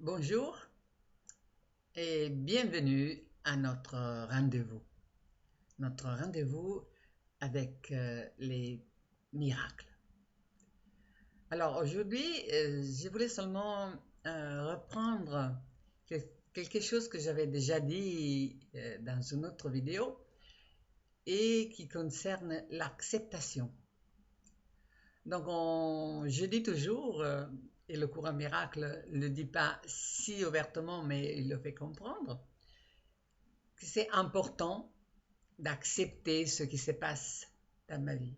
Bonjour et bienvenue à notre rendez-vous avec les miracles. Alors aujourd'hui, je voulais seulement reprendre quelque chose que j'avais déjà dit dans une autre vidéo et qui concerne l'acceptation. Donc je dis toujours, et le courant miracle ne le dit pas si ouvertement, mais il le fait comprendre, que c'est important d'accepter ce qui se passe dans ma vie.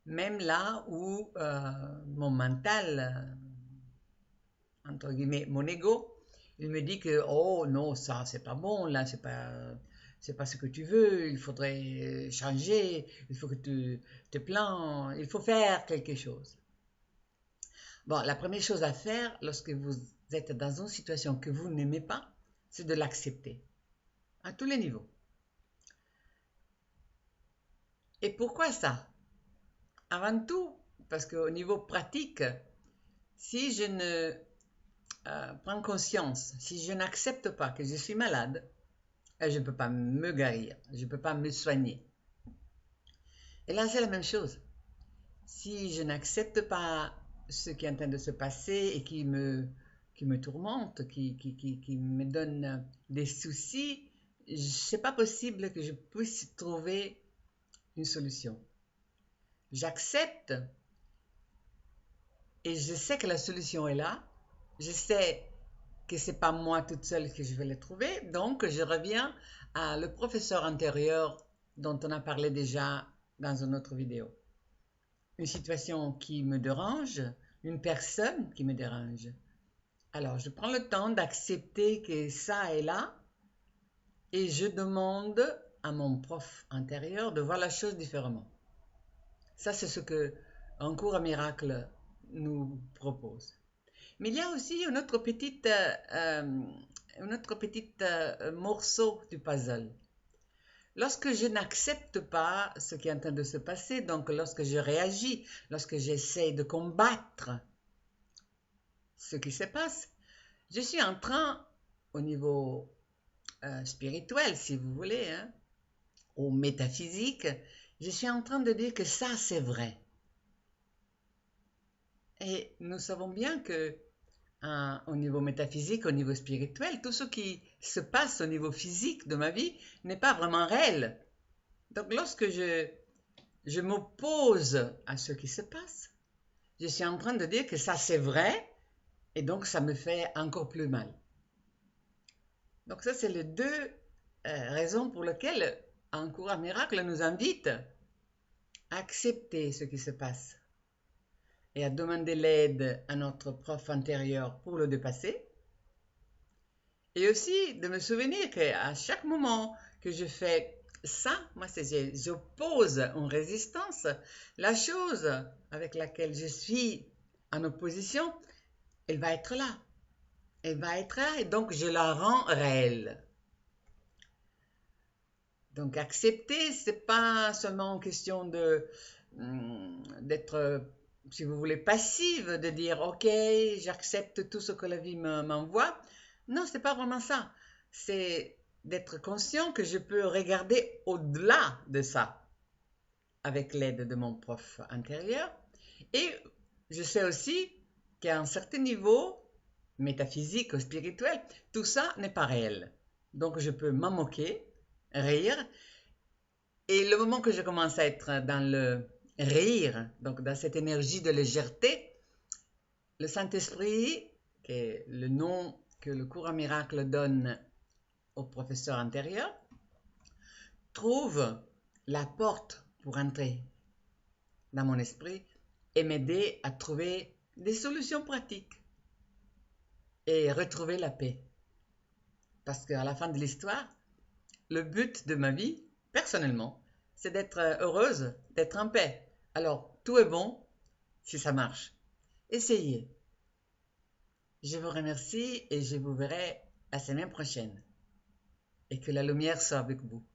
Même là où mon mental, entre guillemets, mon ego, il me dit que, oh non, ça, c'est pas bon, là, c'est pas ce que tu veux, il faudrait changer, il faut que tu te plains, il faut faire quelque chose. Bon, la première chose à faire lorsque vous êtes dans une situation que vous n'aimez pas, c'est de l'accepter, à tous les niveaux. Et pourquoi ça? Avant tout, parce qu'au niveau pratique, si je ne prends conscience, si je n'accepte pas que je suis malade, je ne peux pas me guérir, je ne peux pas me soigner. Et là, c'est la même chose. Si je n'accepte pas ce qui est en train de se passer et qui me tourmente, qui me donne des soucis, ce n'est pas possible que je puisse trouver une solution. J'accepte et je sais que la solution est là. Je sais que c'est pas moi toute seule que je vais le trouver. Donc, je reviens à le professeur antérieur dont on a parlé déjà dans une autre vidéo. Une situation qui me dérange, une personne qui me dérange. Alors, je prends le temps d'accepter que ça est là et je demande à mon prof intérieur de voir la chose différemment. Ça, c'est ce que un cours à miracle nous propose. Mais il y a aussi un autre petit morceau du puzzle. Lorsque je n'accepte pas ce qui est en train de se passer, donc lorsque je réagis, lorsque j'essaie de combattre ce qui se passe, je suis en train, au niveau spirituel, si vous voulez, hein, ou métaphysique, je suis en train de dire que ça, c'est vrai. Et nous savons bien que au niveau métaphysique, au niveau spirituel, tout ce qui se passe au niveau physique de ma vie n'est pas vraiment réel. Donc lorsque je m'oppose à ce qui se passe, je suis en train de dire que ça c'est vrai et donc ça me fait encore plus mal. Donc ça c'est les deux raisons pour lesquelles un cours à miracle nous invite à accepter ce qui se passe et à demander l'aide à notre prof intérieur pour le dépasser. Et aussi de me souvenir qu'à chaque moment que je fais ça, moi j'oppose une résistance, la chose avec laquelle je suis en opposition, elle va être là. Elle va être là et donc je la rends réelle. Donc accepter, c'est pas seulement une question d'être, si vous voulez, passive, de dire ok, j'accepte tout ce que la vie m'envoie. Non, c'est pas vraiment ça. C'est d'être conscient que je peux regarder au-delà de ça avec l'aide de mon prof intérieur. Et je sais aussi qu'à un certain niveau, métaphysique ou spirituel, tout ça n'est pas réel. Donc je peux m'en moquer, rire. Et le moment que je commence à être dans le rire, donc dans cette énergie de légèreté, le Saint-Esprit, qui est le nom que le cours à miracle donne au professeur intérieur, trouve la porte pour entrer dans mon esprit et m'aider à trouver des solutions pratiques et retrouver la paix. Parce qu'à la fin de l'histoire, le but de ma vie, personnellement, c'est d'être heureuse, d'être en paix. Alors, tout est bon si ça marche. Essayez. Je vous remercie et je vous verrai la semaine prochaine. Et que la lumière soit avec vous.